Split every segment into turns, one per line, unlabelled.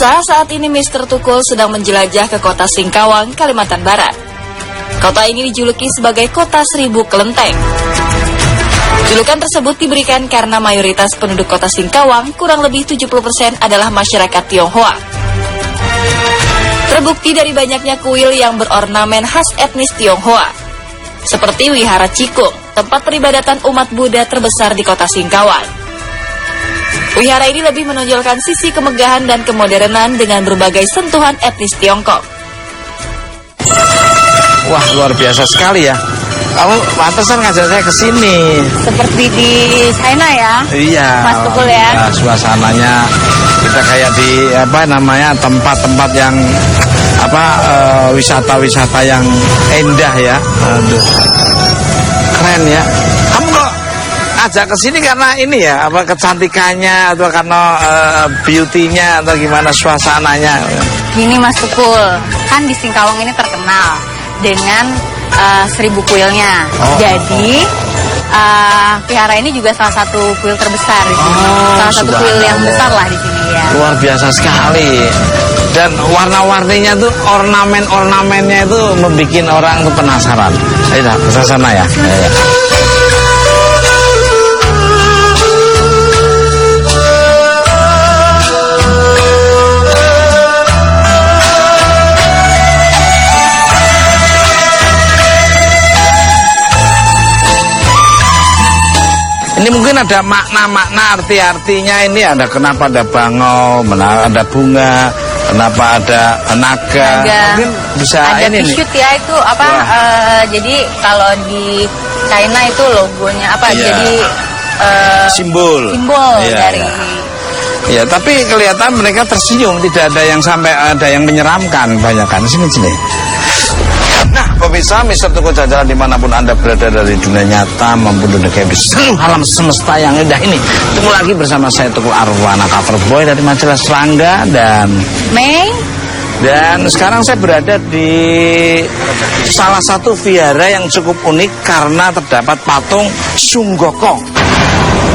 Pemirsa, saat ini Mr. Tukul sedang menjelajah ke kota Singkawang, Kalimantan Barat. Kota ini dijuluki sebagai kota 1000 kelenteng. Julukan tersebut diberikan karena mayoritas penduduk kota Singkawang, kurang lebih 70% adalah masyarakat Tionghoa. Terbukti dari banyaknya kuil yang berornamen khas etnis Tionghoa, seperti Wihara Cikung, tempat peribadatan umat Buddha terbesar di kota Singkawang. Wihara ini lebih menonjolkan sisi kemegahan dan kemodernan dengan berbagai sentuhan etnis Tiongkok.
Wah, luar biasa sekali ya. Kamu pantesan ngajak saya ke sini.
Seperti di China ya?
Iya.
Mas Tukul ya?
Nah, suasananya kita kayak di tempat-tempat yang wisata-wisata yang indah ya. Aduh. Keren ya. Kamu kok ajak ke sini karena ini ya, kecantikannya atau karena beauty-nya atau gimana suasananya?
Gini Mas Tukul, kan di Singkawang ini terkenal dengan 1000 kuilnya. Jadi vihara ini juga salah satu kuil terbesar di sini. Salah satu kuil yang besar lah di sini ya.
Luar biasa sekali. Dan warna-warninya tuh, ornamen-ornamennya itu membuat orang tuh penasaran. Ayo ke sana ya. Ayo. Ini mungkin ada makna-makna, arti-artinya ini ada kenapa ada bangau, ada bunga, kenapa ada naga. Mungkin bisa
ada
ini
shoot ya itu apa? Jadi kalau di China itu logonya apa?
Iya.
Jadi
simbol iya,
dari.
Ya, tapi kelihatan mereka tersenyum, tidak ada yang sampai ada yang menyeramkan, kebanyakan sini. Nah, pemirsa, Mr. Tukul Jajaran dimanapun Anda berada dari dunia nyata maupun dunia gaib di seluruh alam semesta yang indah ini. Ketemu lagi bersama saya Tukul Arwana, cover boy dari majalah Serangga dan
Mei.
Dan sekarang saya berada di salah satu vihara yang cukup unik karena terdapat patung Sunggokong.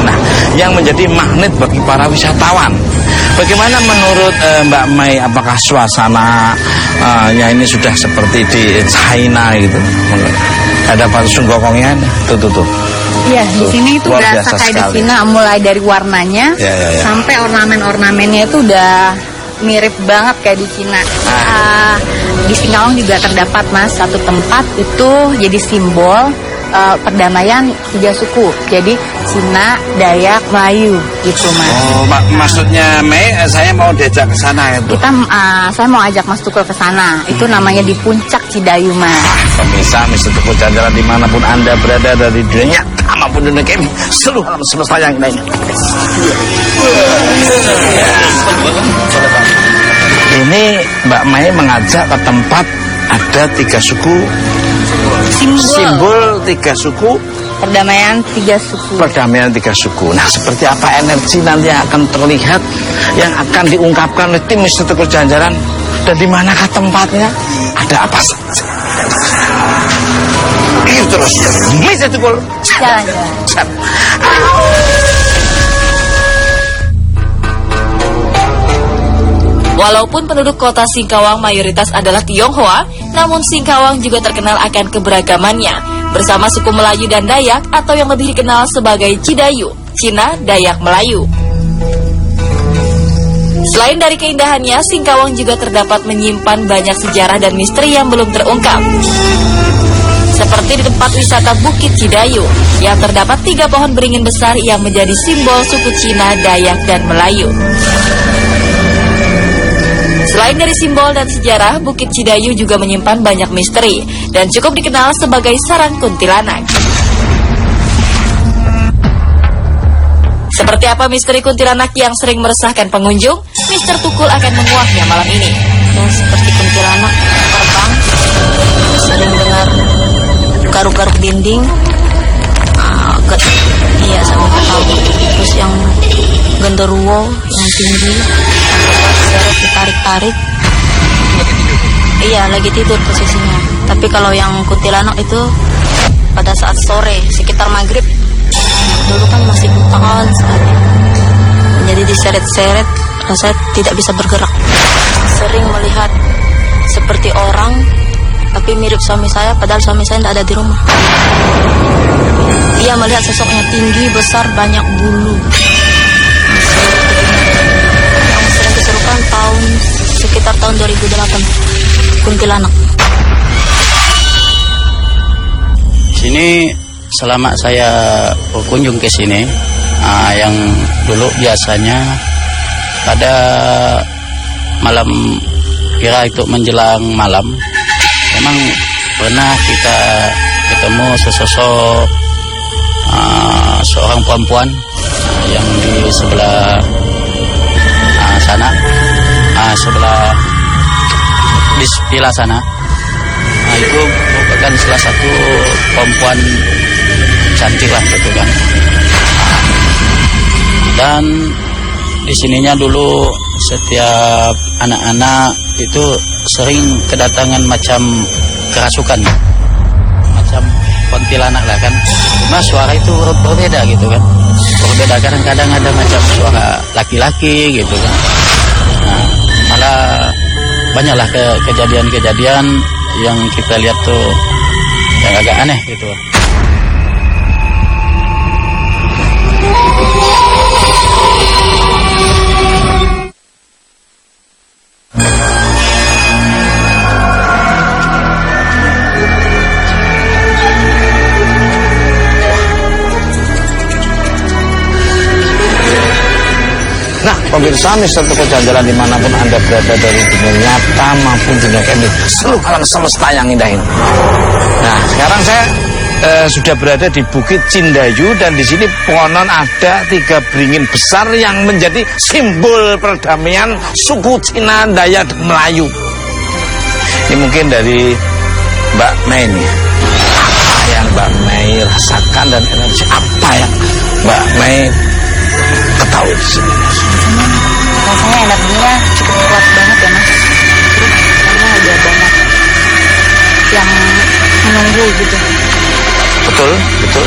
Nah, yang menjadi magnet bagi para wisatawan. Bagaimana menurut Mbak Mei, apakah suasananya ini sudah seperti di China gitu? Ada patung Sunggokongnya? Tuh.
Iya, di sini itu berasa kayak di Cina, mulai dari warnanya sampai ornamen-ornamennya itu udah mirip banget kayak di Cina. Di Singkawang juga terdapat Mas satu tempat itu jadi simbol perdamaian 3 suku. Jadi Cina, Dayak, Melayu gitu Mas.
Oh, maksudnya Mei, saya mau diajak ke sana itu.
Saya mau ajak Mas Tukul ke sana. Itu namanya di Puncak Cidayu Mas.
Pemirsa, Mr. Tukul Jajaran dimanapun Anda berada dari dunia maupun dunia game, seluruh alam semesta yang lainnya. Ini Mbak Mei mengajak ke tempat ada 3 suku. Simbol 3 suku.
Perdamaian 3 suku.
Perdamaian 3 suku. Nah, seperti apa energi nanti yang akan terlihat, yang akan diungkapkan oleh tim Mr. Tukul Jajaran, dan di manakah tempatnya? Ada apa saja? Itu terus Mr. Tukul Jajaran.
Walaupun penduduk kota Singkawang mayoritas adalah Tionghoa, namun Singkawang juga terkenal akan keberagamannya bersama suku Melayu dan Dayak atau yang lebih dikenal sebagai Cidayu, Cina, Dayak, Melayu. Selain dari keindahannya, Singkawang juga terdapat menyimpan banyak sejarah dan misteri yang belum terungkap. Seperti di tempat wisata Bukit Cidayu, yang terdapat 3 pohon beringin besar yang menjadi simbol suku Cina, Dayak, dan Melayu. Selain dari simbol dan sejarah, Bukit Cidayu juga menyimpan banyak misteri dan cukup dikenal sebagai sarang kuntilanak. Seperti apa misteri kuntilanak yang sering meresahkan pengunjung? Mr. Tukul akan menguaknya malam ini.
Ya, seperti kuntilanak terbang, sering dengar garuk-garuk dinding, iya sampai ketawa. Terus yang genderuwo yang tinggi, seret ditarik-tarik. Iya, lagi tidur posisinya. Tapi kalau yang kuntilanak itu pada saat sore, sekitar maghrib. Dulu kan masih butaan sekali. Jadi diseret-seret
dan saya tidak bisa bergerak. Sering melihat seperti orang, tapi mirip suami saya, padahal suami saya tidak ada di rumah. Dia melihat sosoknya tinggi, besar, banyak bulu. Yang sering kesurupan sekitar tahun 2008, kuntilanak.
Sini selama saya berkunjung ke sini, yang dulu biasanya pada malam kira itu menjelang malam, memang pernah kita ketemu sesosok seorang perempuan yang di sebelah sana, sebelah di villa sana. Itu merupakan salah satu perempuan cantik lah gitu kan. Dan di sininya dulu setiap anak-anak itu sering kedatangan macam kerasukan, macam kuntilanak lah kan. Cuma suara itu berbeda gitu kan. Berbeda, kadang-kadang ada macam suara laki-laki gitu kan. Nah, malah banyaklah kejadian-kejadian yang kita lihat tuh yang agak aneh gitu.
Nah, pemirsa Mister Toko Jalan-Jalan dimanapun Anda berada dari dunia nyata maupun dunia gaib, seluruh alam semesta yang indah ini. Nah, sekarang saya sudah berada di Bukit Cindayu dan di sini konon ada 3 beringin besar yang menjadi simbol perdamaian suku Cina, Dayak, dan Melayu. Ini mungkin dari Mbak Mei nih. Apa yang Mbak Mei rasakan dan energi apa yang Mbak Mei ketahui di sini?
Rasanya energinya cukup kuat banget ya Mas. Karena ada banyak yang menunggu gitu.
Betul,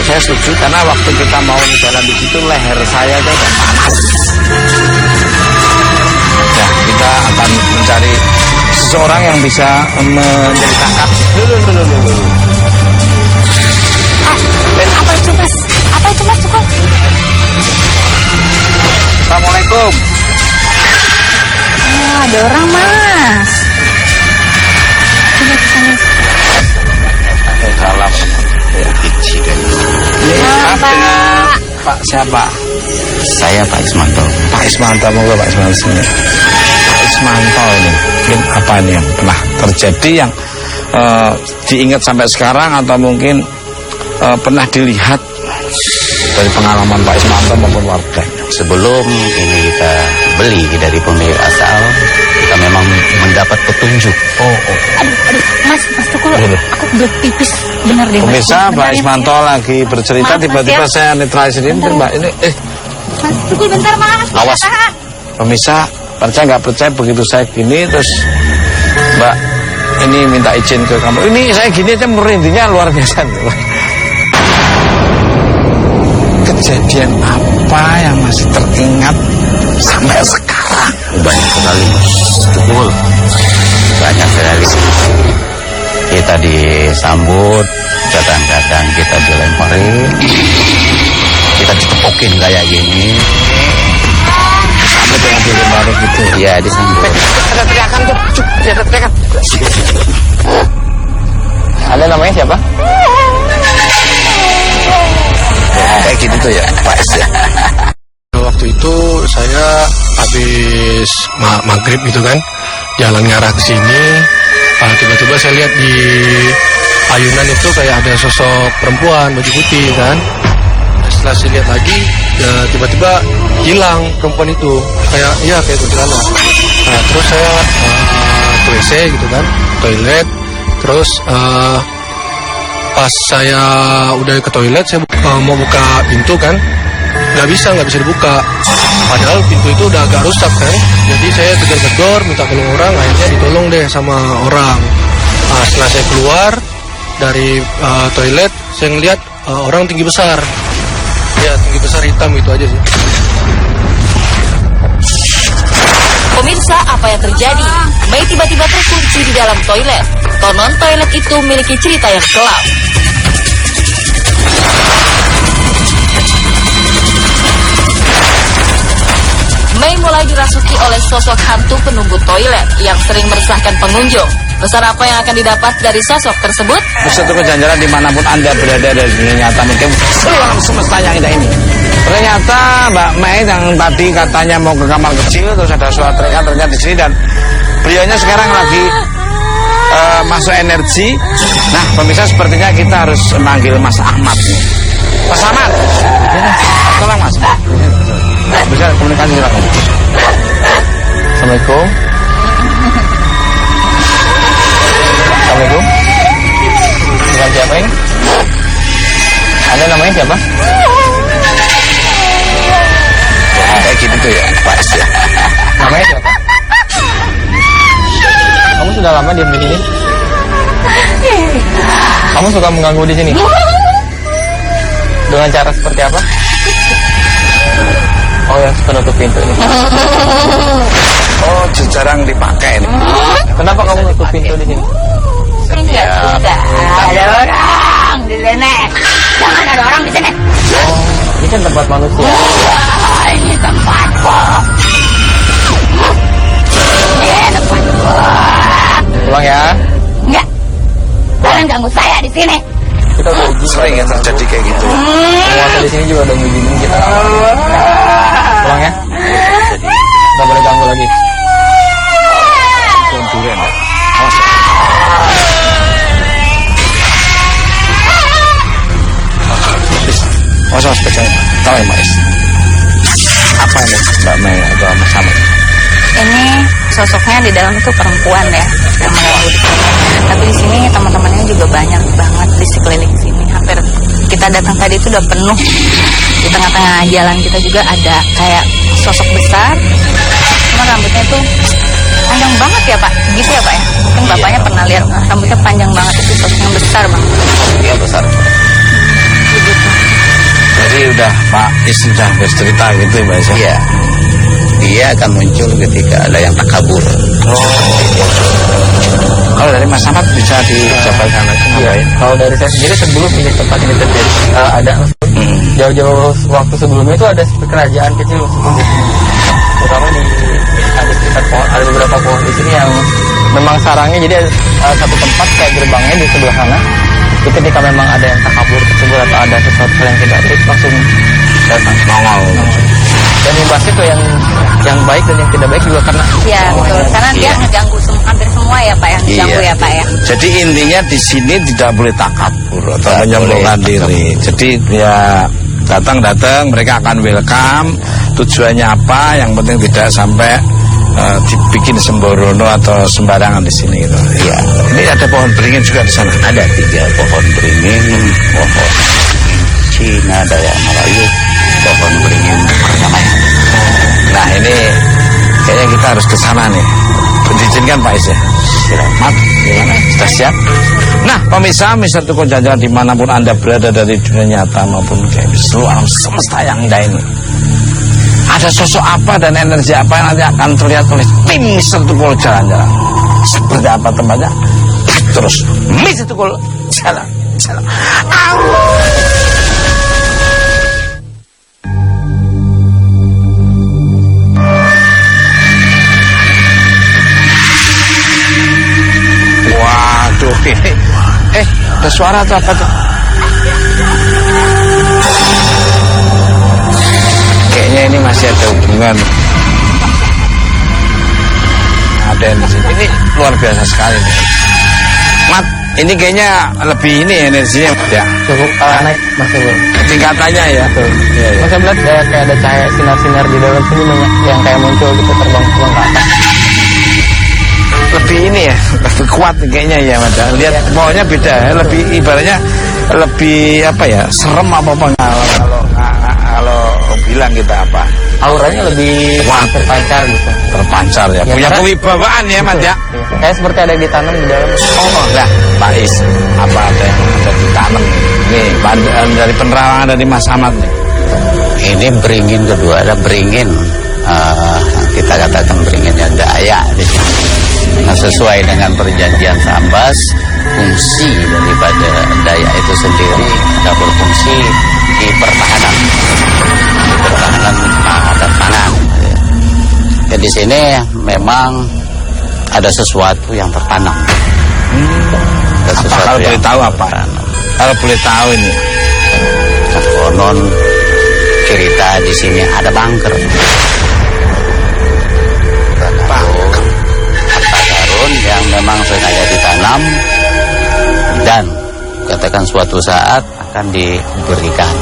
saya setuju karena waktu kita mau jalan di situ leher saya aja udah panas. Ya, kita akan mencari seseorang yang bisa menceritakan.
Apa itu Mas? Apa itu Mas? Cukup.
Assalamualaikum.
Ada orang Mas. Coba kesana.
Salam. Pak siapa?
Saya Pak Ismanto.
Pak Ismanto, monggo Pak Ismanto sini. Pak Ismanto ini mungkin apa ini yang pernah terjadi yang diingat sampai sekarang atau mungkin pernah dilihat dari pengalaman Pak Ismanto maupun warga?
Sebelum ini kita beli dari pemilik asal, kita memang mendapat petunjuk.
Aduh, Mas Tukul, aku belum pipis bener deh Mas.
Pemirsa, Pak Ismanto lagi bercerita, tiba-tiba saya netralisir ini, Mbak. Ini,
Mas Tukul bentar Mas.
Awas. Pemirsa, percaya nggak percaya begitu saya gini, terus Mbak ini minta izin ke kamu. Ini saya gini aja merindinya luar biasa. Kejadian apa yang masih teringat sampai sekarang?
Banyak sekali Mas Tukul, banyak sekali. Kita disambut, kadang-kadang kita dilemparin, kita ditepokin kayak gini.
Sampai dengan dilemparin gitu?
Iya, disambut.
Ada teriakan tuh, ada teriakan. Ada namanya siapa? Kayak gitu tuh ya, Pak S ya.
Waktu itu saya habis maghrib gitu kan, jalan ngarah ke sini, tiba-tiba saya lihat di ayunan itu kayak ada sosok perempuan baju putih kan. Setelah saya lihat lagi, ya tiba-tiba hilang perempuan itu, kayak kuntilanak. Nah, terus saya ke WC gitu kan, toilet, terus pas saya udah ke toilet, saya mau buka pintu kan, nggak bisa dibuka. Padahal pintu itu udah agak rusak kan. Jadi saya gedor-gedor, minta tolong orang, akhirnya ditolong deh sama orang. Nah, setelah saya keluar dari toilet, saya ngeliat orang tinggi besar. Ya, tinggi besar hitam gitu aja sih.
Pemirsa, apa yang terjadi? Mei tiba-tiba terkunci di dalam toilet. Konon toilet itu memiliki cerita yang kelam. Mei mulai dirasuki oleh sosok hantu penunggu toilet yang sering meresahkan pengunjung. Besar apa yang akan didapat dari sosok tersebut?
Satu kejanjaran dimanapun Anda berada dari dunia nyata, mungkin seluruh semesta yang indah ini. Ternyata Mbak Mei yang tadi katanya mau ke kamar kecil, terus ada suara teriakan ternyata di sini, dan beliaunya sekarang lagi masuk energi. Nah, pemirsa, sepertinya kita harus manggil Mas Ahmad. Mas Ahmad, tolong Mas. Bisa komunikasi silakan.
Assalamualaikum. Assalamualaikum. Dengan siapa ini? Anda namanya siapa?
Kayak gitu tuh ya, Pak S ya.
Namanya siapa? Kamu sudah lama diam di sini? Kamu suka mengganggu di sini? Dengan cara seperti apa? Oh ya, penutup pintu ini.
Oh, jarang dipakai ini.
Kenapa kamu tutup pintu di sini?
Enggak suka ada orang di sini. Jangan ada orang di sini.
Oh, ini kan tempat manusia.
Ini tempatku. Ini tempatku.
Pulang ya.
Enggak. Jangan ganggu saya di sini.
Kita udah izin.
Sering ya terjadi kayak gitu.
Penguasa di sini juga udah ngizinin kita. Pulang ya. Nggak boleh ganggu lagi.
Durian ya. Awas sepedanya. Tahu ya Mas? Apa ini Mbak Mei atau Mas Ahmad?
Ini sosoknya di dalam itu perempuan ya, yang mengganggu di sini. Tapi di sini teman-temannya juga banyak banget di sekeliling sini. Hampir kita datang tadi itu udah penuh. Di tengah-tengah jalan kita juga ada kayak sosok besar. Cuma rambutnya itu panjang banget ya Pak. Gitu ya Pak ya. Mungkin Bapaknya pernah lihat rambutnya panjang banget, itu sosoknya besar Bang.
Iya besar.
Begitu.
Jadi udah Pak Is sudah bercerita gitu ya Mbak Is?
Iya. Dia akan muncul ketika ada yang takabur.
Kalau dari Mas Ahmad bisa dijabarkan lagi ngapain?
Kalau dari saya sendiri sebelum ini tempat ini terjadi ada jauh-jauh waktu sebelumnya itu ada kerajaan kecil seperti ini. Terutama di ada sekitar pohon, ada beberapa pohon di sini yang memang sarangnya, jadi ada satu tempat kayak gerbangnya di sebelah sana. Itu ketika memang ada yang takabur tersebut atau ada sesuatu yang tidak baik, langsung datang nongol. Dan imbasnya tuh yang baik dan yang tidak baik juga karena
Iya betul, karena dia ngeganggu hampir semua ya Pak yang diganggu ya Pak ya.
Jadi intinya di sini tidak boleh takabur atau menyombongkan diri. Jadi ya datang mereka akan welcome. Tujuannya apa? Yang penting tidak sampai dibikin sembrono atau sembarangan di sini gitu.
Iya.
Ini ada pohon beringin juga di sana.
Ada 3 pohon beringin, pohon Cina, Dayak Melayu, pohon beringin perdamaian.
Nah ini kayaknya kita harus ke sana nih. Diizinkan Pak Is ya? Silakan. Gimana? Sudah siap? Nah pemirsa, Mister Tukul Jalan dimanapun Anda berada dari dunia nyata maupun seluruh alam semesta yang indah ini, ada sosok apa dan energi apa yang nanti akan terlihat oleh tim Mister Tukul Jalan-Jalan. Seperti apa tempatnya? Terus Mister Tukul Jalan-Jalan. Waduh, ini ada suara atau apa tuh? Kayaknya ini masih ada hubungan. Ada energi. Ini luar biasa sekali nih. Mat, ini kayaknya lebih ini energinya ya.
cukup naik masuk.
Tingkatannya ya.
Betul.
Iya, iya.
Masa melihat kayak ada cahaya sinar-sinar di dalam sini banyak yang kayak muncul gitu terbang ke atas.
Lebih ini ya, lebih kuat kayaknya ya Mas. Lihat maunya beda ya, lebih ibaratnya lebih apa ya, serem apa kalau bilang kita apa?
Auranya lebih terpancar gitu.
Terpancar ya, punya kewibawaan ya Mas ya.
Kayak seperti ada yang ditanam di dalam.
Oh lah, Pak Is, apa ada yang ada ditanam? Nih, dari penerawangan dari Mas Ahmad nih.
Ini beringin kedua, ada beringin kita katakan beringinnya daya di sini. Nah, sesuai dengan perjanjian Sambas, fungsi daripada daya itu sendiri ada berfungsi di pertahanan dan pangan. Ya, di sini memang ada sesuatu yang tertanam.
Kalau boleh tahu apa? Kalau boleh tahu ini.
Konon cerita di sini ada bunker. Harta karun yang memang sengaja ditanam dan katakan suatu saat akan diberikan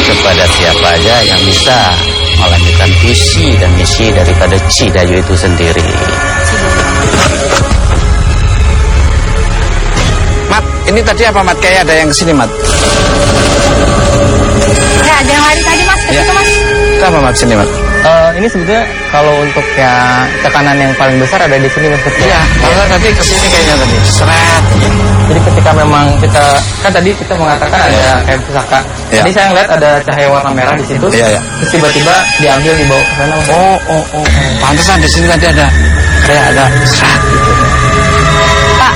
kepada siapa aja yang bisa melanjutkan visi dan misi daripada Cidayu itu sendiri.
Mat, ini tadi apa Mat? Kayak ada yang kesini Mat.
Ya, ada yang lari tadi Mas, ke situ Mas.
Itu apa Mat, sini Mat?
Ini sebetulnya kalau untuk ya tekanan yang paling besar ada di sini Mas.
Iya, kalau tadi kesini kayaknya tadi seret.
Jadi ketika memang kita kan tadi kita mengatakan ada kayak pusaka. Tadi saya ngeliat ada cahaya warna merah di situ.
Iya.
Terus tiba-tiba diambil dibawa ke sana.
Oh. Pantesan di sini tadi ada kayak ada seret gitu.
Pak,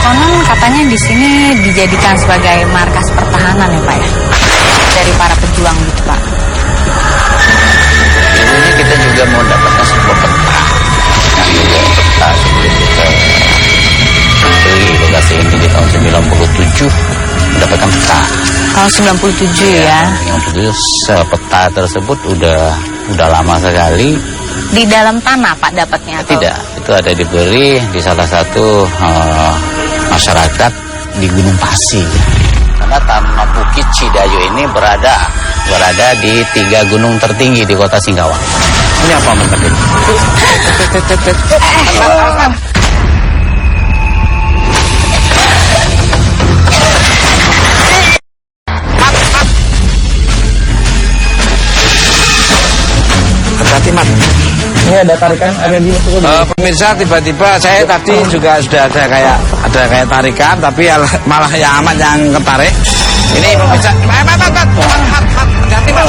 konon katanya di sini dijadikan sebagai markas pertahanan ya Pak ya, dari para pejuang gitu Pak.
Ini kita juga mau dapatkan sebuah peta yang juga peta sebelum kita beli lokasi ini di tahun 97 mendapatkan peta.
Tahun 97 ya.
Yang peta tersebut udah lama sekali.
Di dalam tanah Pak dapatnya atau?
Tidak, itu ada diberi di salah satu masyarakat di Gunung Pasir. Karena Taman Bukit Cidayu ini berada di 3 gunung tertinggi di kota Singkawang. Ini apa tadi?
Hati-hati Mat.
Ini ada tarikan, ada di
Pemirsa, tiba-tiba saya tadi juga sudah ada kayak tarikan, tapi malah yang amat yang ketarik. Ini pemirsa, hati-hati Mat.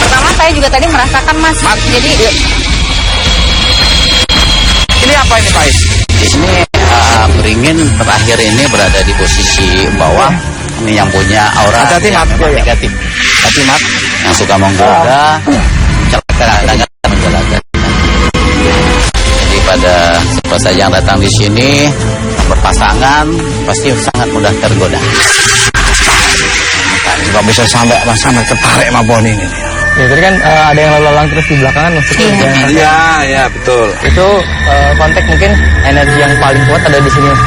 Pertama saya juga tadi merasakan Mas. Jadi
ini apa ini Pak Is?
Di sini beringin terakhir ini berada di posisi bawah. Ini yang punya aura yang negatif. Hati Mat, yang suka menggoda, mencelakakan menjelajahi. Jadi pada siapa saja yang datang di sini berpasangan pasti sangat mudah tergoda.
Nggak bisa sampai ketarik sama pohon ini.
Ya tadi kan ada yang lalu-lalang terus di belakangan maksudnya.
Iya, betul.
Itu konteks mungkin energi yang paling kuat ada di sini Mas.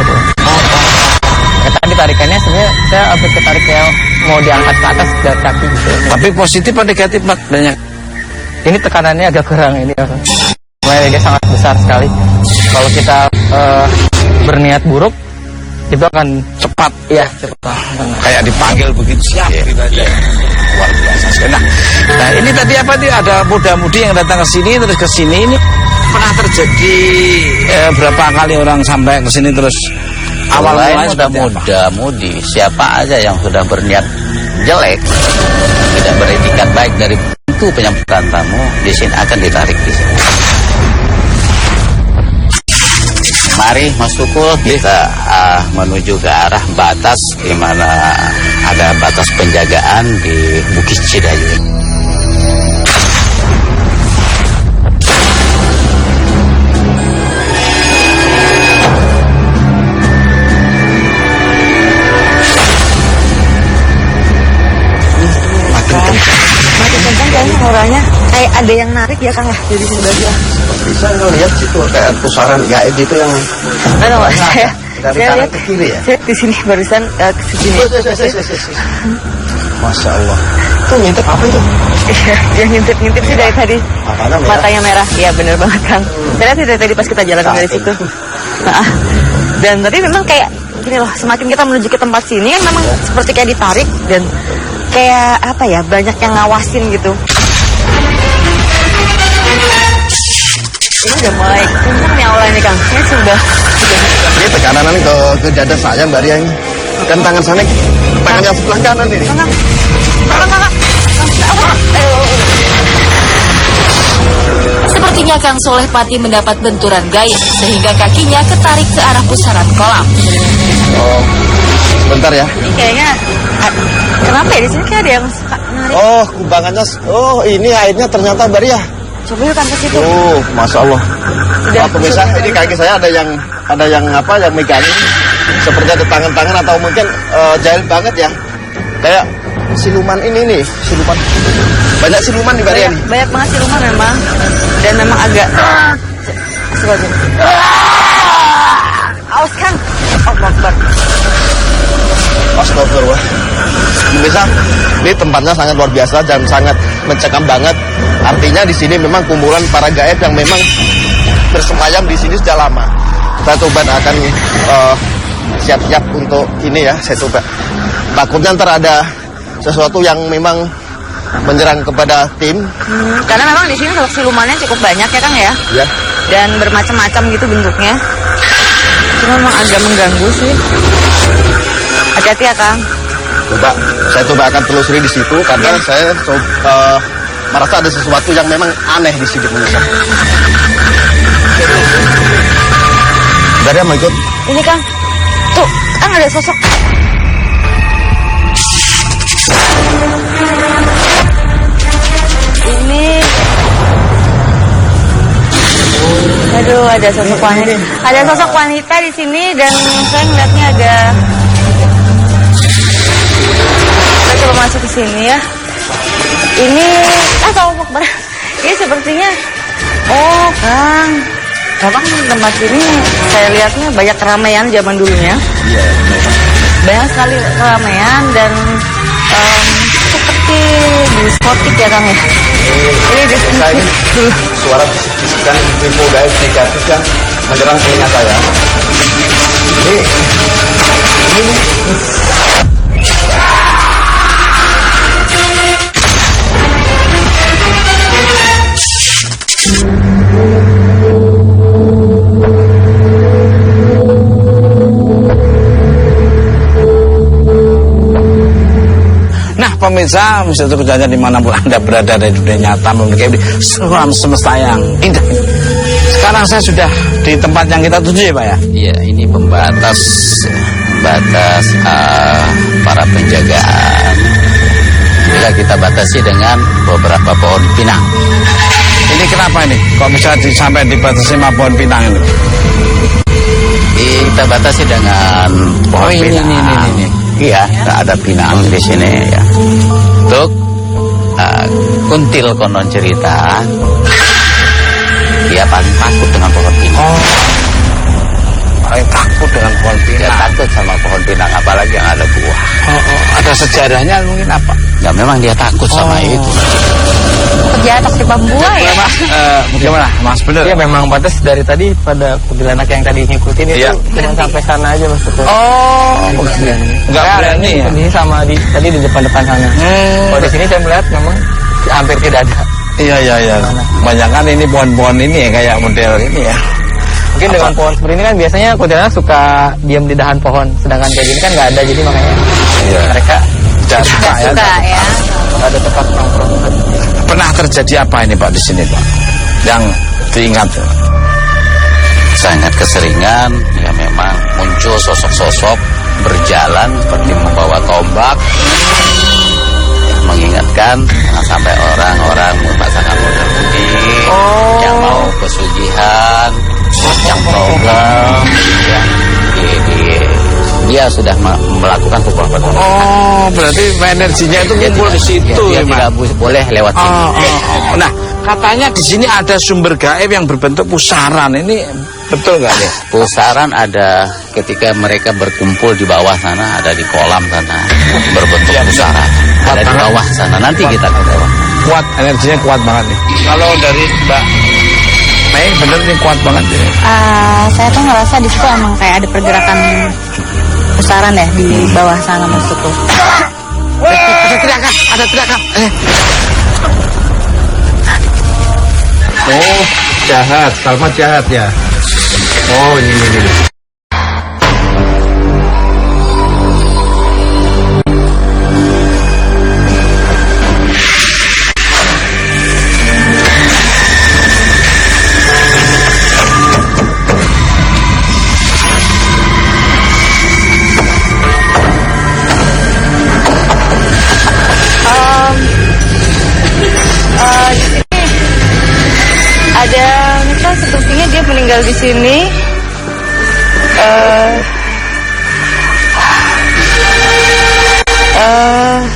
Tadi tarikannya sebenarnya saya sampai ketariknya mau diangkat ke atas dari kaki gitu.
Tapi positif atau negatif Mat? Banyak.
Ini tekanannya agak kurang ini. Dia sangat besar sekali. Kalau kita berniat buruk itu akan
cepat.
Iya, cepat.
Kayak dipanggil begitu siap gitu aja. Luar biasa. Nah, ini tadi apa nih? Ada muda-mudi yang datang ke sini terus ke sini. Ini pernah terjadi berapa kali orang sampai ke sini terus
awalnya muda-mudi siapa aja yang sudah berniat jelek, tidak beretikat baik dari pintu penyambutan tamu di sini akan ditarik di sini. Mari Mas Tukul, kita menuju ke arah batas di mana ada batas penjagaan di Bukit Cidayu.
makin kencang kayaknya auranya, kayak ada yang narik ya Kang ya dari sini aja.
Bisa ngelihat situ kayak pusaran gaib itu yang
saya
dari kanan ke kiri ya.
Saya di sini barusan ke sini.
Masya Allah. Itu ngintip apa itu?
Yang ngintip sih dari tadi. Matanya merah. Iya benar banget Kang. Saya lihat dari tadi pas kita jalan dari situ. Dan tadi memang kayak gini loh, semakin kita menuju ke tempat sini kan memang seperti kayak ditarik dan kayak apa ya, banyak yang ngawasin gitu. Ini udah mulai kencang nih aula ini Kang. Ini sudah.
Ini tekanan ke dada saya Mbak Ria ini. Dan tangan sana, tangan yang sebelah kanan ini.
Sepertinya Kang Soleh Pati mendapat benturan gaib sehingga kakinya ketarik ke arah pusaran kolam.
Oh, sebentar ya.
Ini kayaknya kenapa ya di sini kayak ada yang suka narik?
Oh, kumbangannya. Oh, ini airnya ternyata Mbak Ria.
Coba yuk kan ke situ.
Oh, Masya Allah.
Udah,
pemirsa, ini kaki saya ada yang megangin. Seperti ada tangan-tangan atau mungkin jahil banget ya. Kayak siluman ini nih, siluman. Banyak siluman di Mbak Ria nih.
Banyak banget siluman memang. Dan memang agak seperti. Awas Kang.
Astagfirullah. Pemirsa, ini tempatnya sangat luar biasa dan sangat mencekam banget. Artinya di sini memang kumpulan para gaib yang memang bersemayam di sini sudah lama. Saya coba akan siap-siap untuk ini ya, saya coba. Takutnya ntar ada sesuatu yang memang menyerang kepada tim.
Karena memang di sini silumannya cukup banyak ya Kang ya.
Ya.
Dan bermacam-macam gitu bentuknya. Cuma memang agak mengganggu sih. Hati-hati ya Kang.
Saya coba akan telusuri di situ karena saya merasa ada sesuatu yang memang aneh di sini pemirsa. Dari mau ikut?
Ini Kang. Tuh, kan ada sosok. Ini. Aduh, ada sosok wanita. Ada sosok wanita di sini dan saya ngeliatnya agak. Kita coba masuk ke sini ya. Ini, ini sepertinya. Oh, Kang. Memang tempat ini saya lihatnya banyak keramaian zaman dulunya.
Iya.
Banyak sekali keramaian dan seperti diskotik ya Kang ya. Ini diskotik.
Suara bisik-bisikan info gaib negatif yang menyerang telinga saya. Ini.
Pemirsa, Mr. Kerjanya dimanapun Anda berada di dunia nyata memiliki seram semesta yang indah. Sekarang saya sudah di tempat yang kita tuju ya Pak ya?
Iya, ini pembatas para penjagaan. Bila kita batasi dengan beberapa pohon pinang.
Ini kenapa ini? Kok bisa sampai dibatasi sama pohon pinang ini?
Kita batasi dengan pohon pinang. Ini. Iya, ada pinang di sini ya. Untuk kuntil konon cerita, dia paling takut dengan pohon pinang.
Oh, paling takut dengan pohon pinang.
Dia takut sama pohon pinang, apalagi yang ada buah.
Ada sejarahnya mungkin apa?
Ya memang dia takut sama itu.
Penjahat toksi pembuah ya.
Gimana Mas, bener?
Iya memang pantas dari tadi pada kuntilanak yang tadi ngikutin itu cuma sampai sana aja Mas.
Enggak berani ya?
Ini sama tadi di depan sana. Kalau di sini saya melihat memang hampir tidak ada.
Iya. Banyak kan ini pohon-pohon ini ya kayak model ini ya.
Mungkin dengan pohon seperti ini kan biasanya kuntilanak suka diam di dahan pohon, sedangkan kayak gini kan nggak ada, jadi makanya mereka
tidak suka ya.
Ada tempat nongkrong.
Pernah terjadi apa ini Pak di sini Pak? Yang diingat?
Sangat keseringan ya, memang muncul sosok-sosok berjalan seperti membawa tombak, mengingatkan jangan sampai orang-orang memasangkan modal putih yang mau pesugihan, yang program, dia sudah melakukan beberapa tindakan.
Oh, berarti energinya itu kumpul di situ
ya,
tidak
boleh lewat sini.
Nah, katanya di sini ada sumber gaib yang berbentuk pusaran. Ini betul nggak ya?
Pusaran ada ketika mereka berkumpul di bawah sana, ada di kolam sana berbentuk pusaran. Ada di bawah sana. Nanti kita ke bawah.
Kuat, energinya kuat banget nih. Kalau dari Mbak Mei, bener nih kuat banget ya.
Saya tuh ngerasa di situ emang kayak ada pergerakan pusaran ya di bawah sana maksudku.
Ada teriakan.
Oh, jahat, Salma jahat ya. Oh, ini.
sini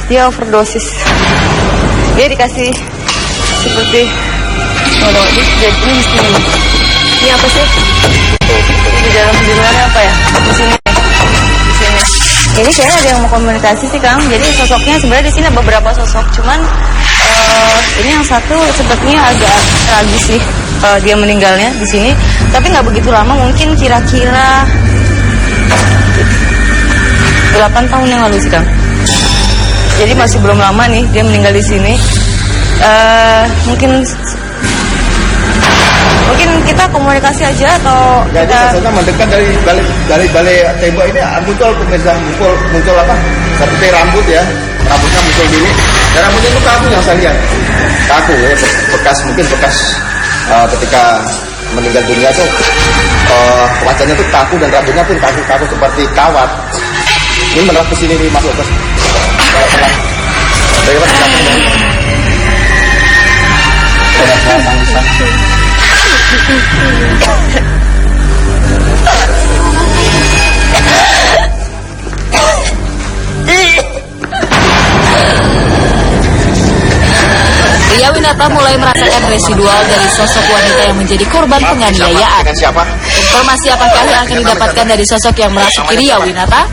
dia overdosis. Dia dikasih seperti ini di sini. Ini apa sih? Ini di luarnya apa ya? Di sini. Di sini. Ini kayaknya ada yang mau komunikasi sih, Kang. Jadi sosoknya sebenarnya di sini ada beberapa sosok, cuman ini yang satu sepertinya agak tragis sih dia meninggalnya di sini. Tapi nggak begitu lama, mungkin kira-kira 8 tahun yang lalu sih, Kang. Jadi masih belum lama nih dia meninggal di sini. Mungkin kita komunikasi aja atau
ya, kita biasanya mendekat dari balik tembok ini muncul pemirsa, muncul apa seperti rambut ya, rambutnya muncul dulu dan rambutnya itu kaku yang saya lihat, kaku ya, bekas ketika meninggal dunia tuh wajahnya tuh kaku dan rambutnya pun kaku seperti kawat. Ini menerap ke sini nih, masuk ke
Ria Winata mulai merasakan residual dari sosok wanita yang menjadi korban penganiayaan. Informasi apakah yang akan didapatkan dari sosok yang merasuki Ria Winata?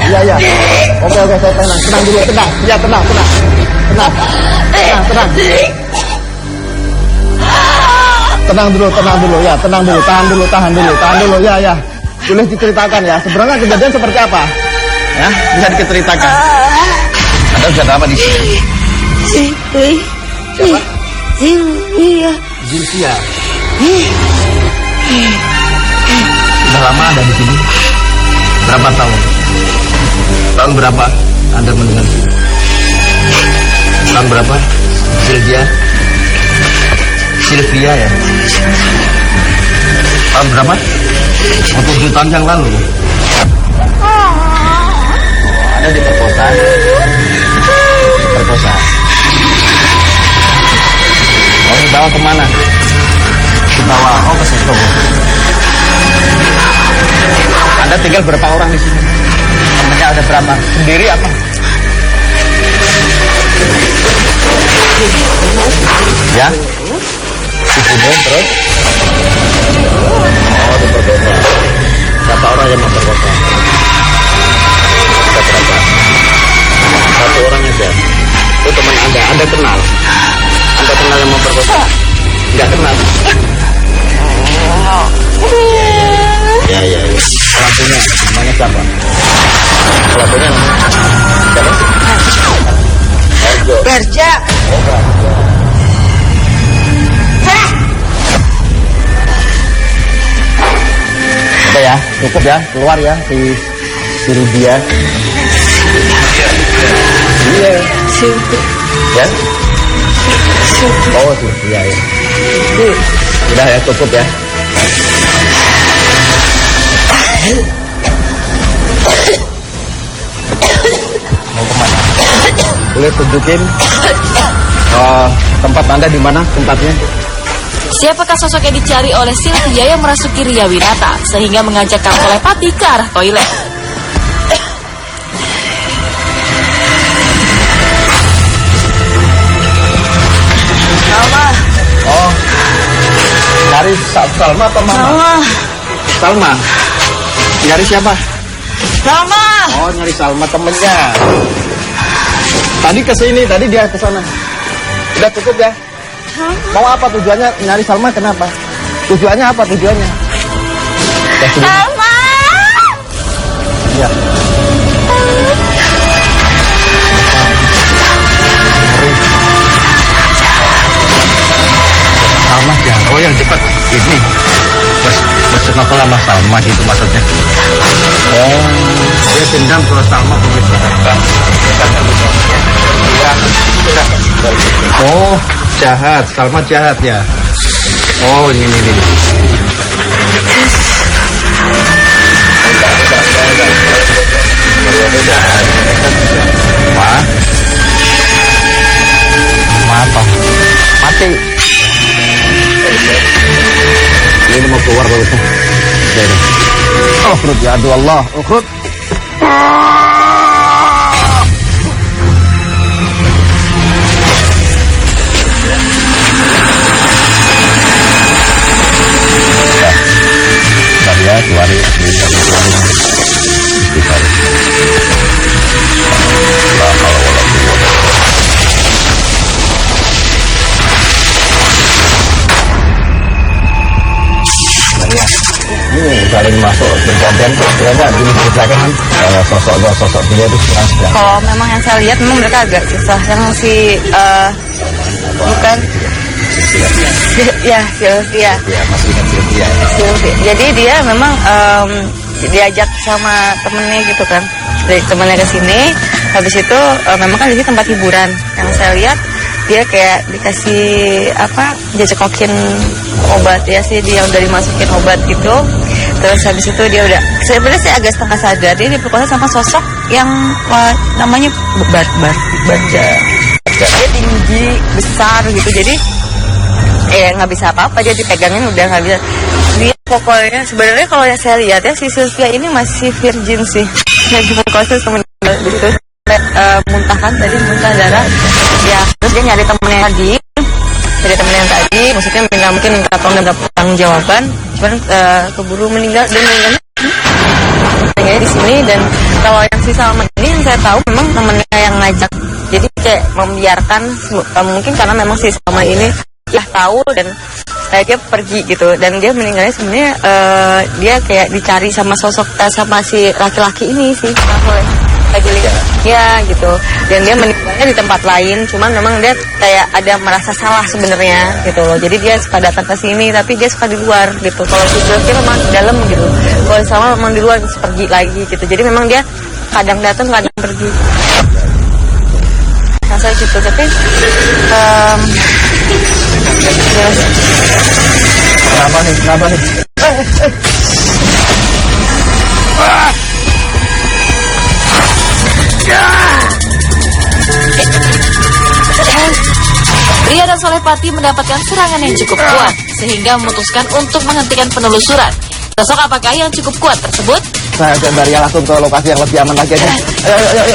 Iya. Oke, saya tenang dulu, tenang. Ya, tenang. Tenang dulu, ya, tenang dulu, tahan dulu, ya. Boleh diceritakan ya, sebenarnya kejadian seperti apa? Ya, bisa diceritakan. Anda sudah lama di sini? Siapa? Zilvia. Sudah lama ada di sini? Berapa tahun? Tahun berapa Anda mendengar sini? Tahun berapa? Sylvia ya? Tahun berapa? 7 tahun yang lalu. Ada diperkosa. Oh, dibawa kemana? Dibawa, ke situ. Anda tinggal berapa orang di sini? Temennya ada berapa? Sendiri apa? Ya? Dibunuh terus? Oh, diperkosa. Berapa orang yang memperkosa? Berapa? 1 orang aja. Itu teman Anda kenal? Anda kenal yang memperkosa? Enggak kenal? Ya. Pelakunya namanya siapa? Pelakunya namanya siapa? Berja. Oke ya, cukup ya, keluar ya si Rudia. Iya. Ya? Oh, Rudia ya. Udah ya, cukup ya. Mau kemana? Boleh tunjukin tempat Anda di mana tempatnya?
Siapakah sosok yang dicari oleh Sylvia yang merasuki Ria Winata sehingga mengajak Kang telepati ke arah toilet?
Salma. Oh, nyari Salma apa Mama? Salma. Nyari siapa?
Salma.
Oh, nyari Salma temennya. Tadi kesini, tadi dia kesana. Udah cukup ya? Mau apa tujuannya nyari Salma? Kenapa? Tujuannya apa tujuannya?
Salma.
Iya. Salma ya. Oh yang cepat ini. Bersenang sama Salma gitu maksudnya. Oh, dia dendam ke Salma begitu. Oh, jahat. Salma jahat ya. Oh, ini.
Apa? Mati.
Ini mau keluar bagusnya. Oh, ukhruj ya Allah, ukhruj. Ya, keluar. Ini saling masuk bergantian ternyata gini kecelakaan kalau sosok dia itu sekarang.
Kalau memang yang saya lihat memang mereka agak susah. Yang si bukan ya Sylvia.
Ya, masih ingat Sylvia.
Jadi dia memang diajak sama temennya gitu kan. Dari temennya ke sini, habis itu memang kan di sini tempat hiburan. Yang saya lihat dia kayak dikasih dia cekokin obat ya sih, dia udah dimasukin obat gitu. Terus habis itu dia udah, sebenarnya saya agak setengah sadar dia diperkosa sama sosok yang namanya Barja. Dia tinggi, besar gitu, jadi nggak bisa apa-apa, jadi dipegangin udah nggak bisa. Dia pokoknya sebenarnya kalau yang saya lihat ya si Sylvia ini masih virgin sih, nggak diperkosa sama gitu. Muntah kan tadi, muntah darah ya. Terus dia nyari temennya tadi, maksudnya mungkin minta tolong dan dapat tanggung jawaban, cuman keburu meninggal dan meninggalnya di sini. Dan kalau yang si Salman ini yang saya tahu memang temennya yang ngajak, jadi kayak membiarkan mungkin karena memang si Salman ini ya tahu dan dia pergi gitu, dan dia meninggalnya sebenarnya dia kayak dicari sama sosok sama si laki-laki ini sih ya gitu, dan dia meninggalnya di tempat lain, cuman memang dia kayak ada merasa salah sebenarnya gitu loh, jadi dia suka datang ke sini tapi dia suka di luar gitu. Kalau si Sylvia memang di dalam gitu, kalau sama memang di luar terus pergi lagi gitu, jadi memang dia kadang datang kadang pergi. Rasa gitu, tapi
Kenapa nih?
Ria dan Solepati mendapatkan serangan yang cukup kuat sehingga memutuskan untuk menghentikan penelusuran. Sosok apakah yang cukup kuat tersebut?
Saya ajak Daria langsung ke lokasi yang lebih aman lagi aja. Ayo.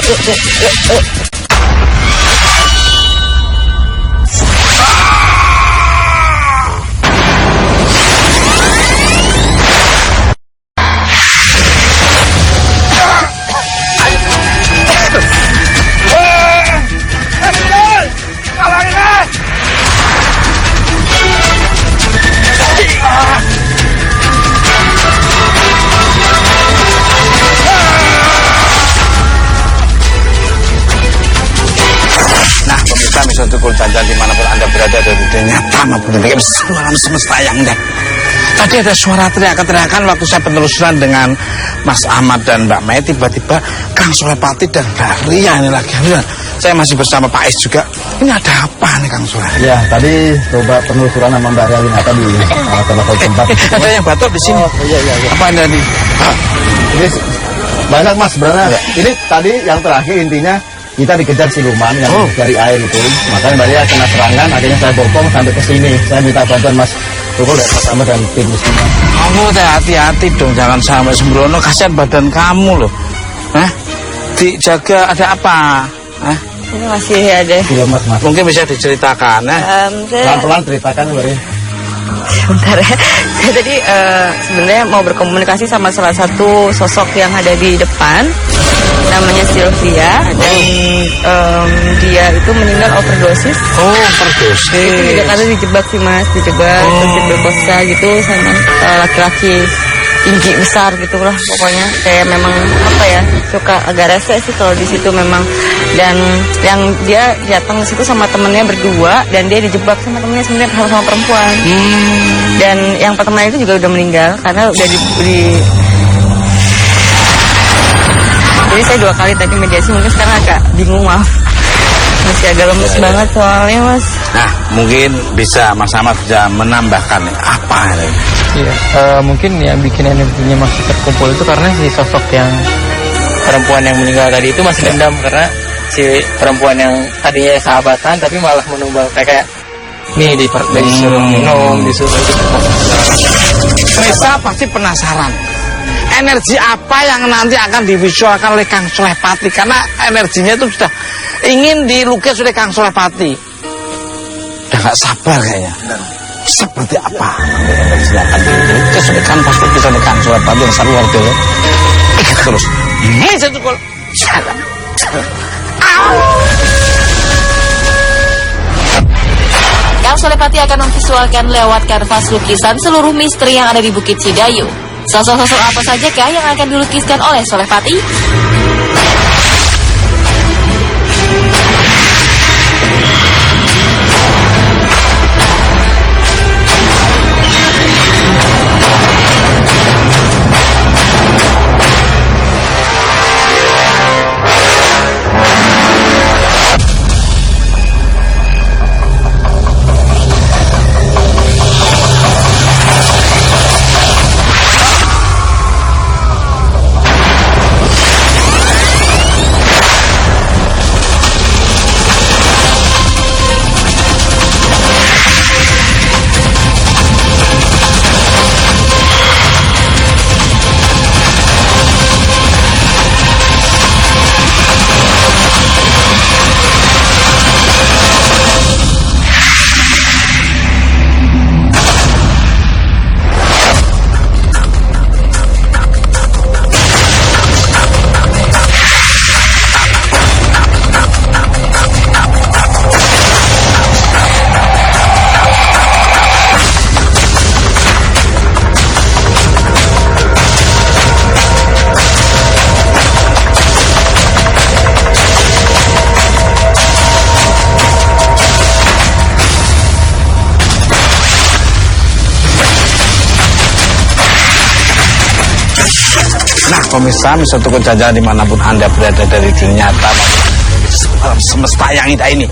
Tukul jajan dimanapun Anda berada dari dunia nyata maupun di alam semesta yang indah. Tadi ada suara teriakan-teriakan waktu saya penelusuran dengan Mas Ahmad dan Mbak Mai, tiba-tiba Kang Solepati dan Mbak Ria ini lagi. Saya masih bersama Pak Is juga. Ini ada apa nih Kang Sole?
Ya, tadi coba penelusuran sama Mbak Ria tadi salah satu tempat.
Ada yang batuk di sini.
Iya.
Apa ada nih?
Ini banyak Mas sebenarnya. Ya. Ini tadi yang terakhir intinya kita dikejar siluman yang dari air itu, makanya Mbak Ria kena serangan, akhirnya saya bopong sampai ke sini. Saya minta bantuan Mas Tukul dan Mas Ahmad dan tim di sini.
Kamu hati-hati dong, jangan sampai sembrono, kasihan badan kamu loh. Dijaga ada apa?
Ini masih ada.
Iya Mas.
Mungkin bisa diceritakan
pelan-pelan ceritakan Mbak Ria.
Sebentar ya, saya tadi sebenarnya mau berkomunikasi sama salah satu sosok yang ada di depan, namanya Sylvia, dan dia itu meninggal overdosis.
Overdosis.
Itu juga karena dijebak sih Mas, terus diperkosa gitu sama laki-laki tinggi besar gitulah, pokoknya kayak memang suka agak rese sih kalau di situ memang. Dan yang dia datang ke situ sama temennya berdua, dan dia dijebak sama temennya sebenarnya sama perempuan. Dan yang pertama itu juga udah meninggal karena udah jadi saya 2 kali tadi mediasi, mungkin sekarang agak bingung, maaf. Masih agak lemes banget soalnya Mas.
Nah, mungkin bisa Mas Ahmad bisa menambahkan apa ini?
Iya, mungkin yang bikin energinya masih terkumpul itu karena si sosok yang perempuan yang meninggal tadi itu masih dendam karena si perempuan yang tadinya sahabatan tapi malah menumbuh kayak nih disuruh minum, disuruh gitu.
Risa pasti penasaran energi apa yang nanti akan divisualkan oleh Kang Solepati, karena energinya itu sudah ingin dilukis oleh Kang Solepati. Udah gak sabar kayaknya. Seperti apa energi akan dilukis oleh kanvas lukisan Kang Solepati yang sangat luar biasa. Ingat terus, Meja Tukul jalan.
Kang Solepati akan memvisualkan lewat kanvas lukisan seluruh misteri yang ada di Bukit Cidayu. Sosok-sosok apa sajakah yang akan dilukiskan oleh Solepati?
Pemirsa, bisa tukar jalan dimanapun Anda berada dari dunia nyata maupun semesta yang indah ini.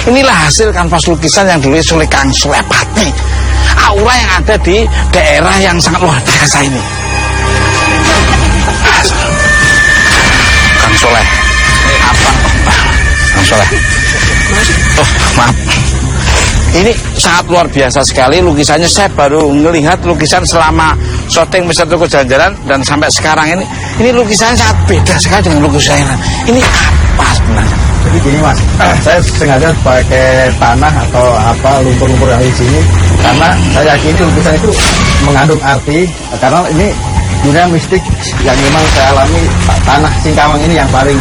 Inilah hasil kanvas lukisan yang ditulis oleh Kang Solepati. Aura yang ada di daerah yang sangat luar biasa ini. Kang Soleh, apa? Kang Soleh. Oh, maaf. Ini sangat luar biasa sekali lukisannya. Saya baru melihat lukisan selama syuting Mister Tukul Jalan-Jalan dan sampai sekarang ini. Ini lukisannya sangat beda sekali dengan lukisan yang lain. Ini apa sebenarnya?
Jadi gini Mas, saya sengaja pakai tanah atau apa lumpur-lumpur yang di sini karena saya yakini lukisan itu mengandung arti, karena ini dunia mistik yang memang saya alami. Tanah Singkawang ini yang paling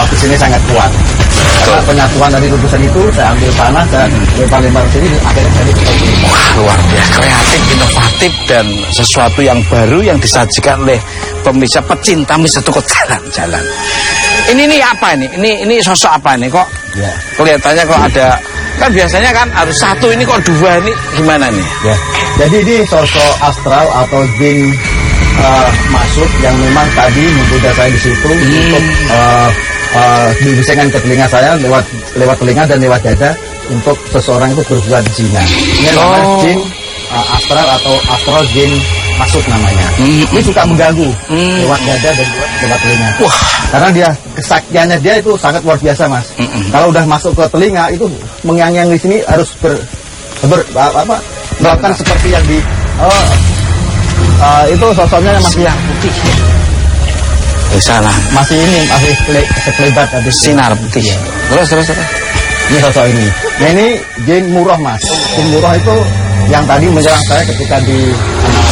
di sini sangat kuat. Karena penyatuan dari lukisan itu saya ambil tanah dan lempar-lempar sini akhirnya jadi seperti ini.
Wah, luar biasa, kreatif, inovatif dan sesuatu yang baru yang disajikan oleh pemirsa pecinta Mister Tukul Jalan-Jalan. Ini apa ini? Ini sosok apa ini kok? Ya. Kelihatannya kok ada, kan biasanya kan harus satu, ini kok dua, ini gimana nih?
Ya. Jadi ini sosok astral atau jin masuk yang memang tadi menggoda saya di situ untuk dibisikkan ke telinga saya lewat telinga dan lewat dada untuk seseorang itu berbuat zina. Ini namanya jin astral atau astral jin masuk namanya. Ini suka mengganggu lewat dada dan lewat telinga. Wah. Karena dia kesaktiannya dia itu sangat luar biasa Mas. Kalau udah masuk ke telinga itu mengyang-yang di sini harus melakukan seperti yang di itu sosoknya masih yang putih.
Di sana
masih sekelebat habis
sinar putih. Ya. Terus.
Ini sosok ini. Nah ini jin murah Mas. Jin murah itu yang tadi menyerang saya ketika di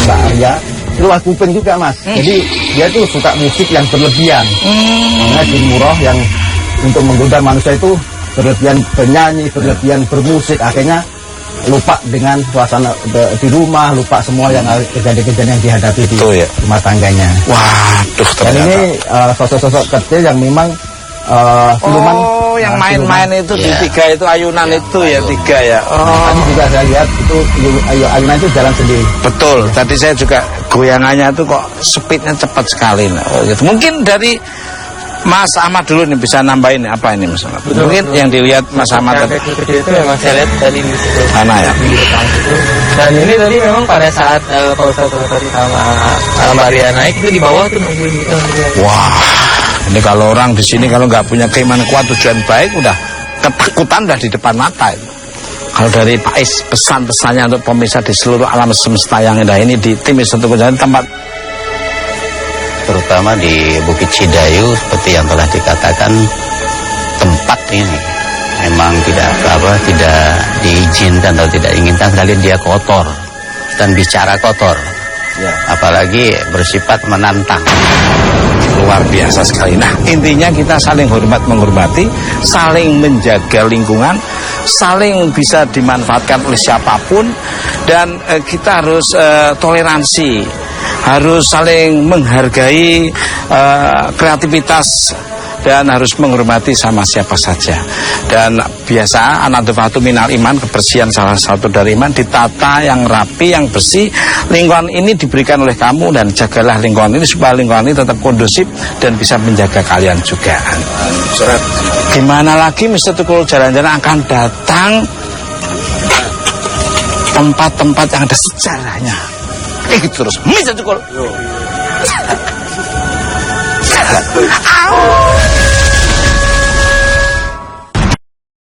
Mbak Arya. Itu luar kuping juga Mas. Jadi dia tuh suka musik yang berlebihan. Karena jin murah yang untuk menggoda manusia itu berlebihan bernyanyi, berlebihan bermusik, akhirnya lupa dengan suasana di rumah, lupa semua yang kejadian-kejadian yang dihadapi di rumah tangganya.
Waduh, ternyata. Dan
ini sosok-sosok kecil yang memang siluman.
Yang main-main itu di tiga itu ayunan itu ya tiga ya.
Tadi juga saya lihat itu ayunan itu jalan sendiri.
Betul. Tadi saya juga goyangannya itu kok speednya cepat sekali. Gitu. Mungkin dari Mas Ahmad dulu nih bisa nambahin apa ini Mas Ahmad? Mungkin yang dilihat Mas Ahmad tadi.
Kecil itu memang saya lihat tadi di situ.
Mana ya?
Dan ini tadi memang pada saat Pak Ustadz tadi sama Mbak Ria naik itu di bawah tuh nungguin kita.
Wah. Ini kalau orang di sini kalau nggak punya keimanan kuat, tujuan baik, udah ketakutan udah di depan mata. Kalau dari Pak Is, pesan-pesannya untuk pemirsa di seluruh alam semesta yang indah ini di tim Wisata Kunjungan tempat,
terutama di Bukit Cidayu seperti yang telah dikatakan, tempat ini memang tidak diizinkan atau tidak diinginkan sekali, dia kotor dan bicara kotor. Ya. Apalagi bersifat menantang.
Luar biasa sekali. Nah, intinya kita saling hormat menghormati, saling menjaga lingkungan, saling bisa dimanfaatkan oleh siapapun, dan kita harus toleransi, harus saling menghargai kreativitas, dan harus menghormati sama siapa saja. Dan biasa an-nadhafatu minal iman, kebersihan salah satu dari iman, ditata yang rapi, yang bersih. Lingkungan ini diberikan oleh kamu, dan jagalah lingkungan ini supaya lingkungan ini tetap kondusif dan bisa menjaga kalian juga. Gimana lagi Mr. Tukul jalan-jalan akan datang tempat-tempat yang ada sejarahnya. Gitu terus Mr. Tukul.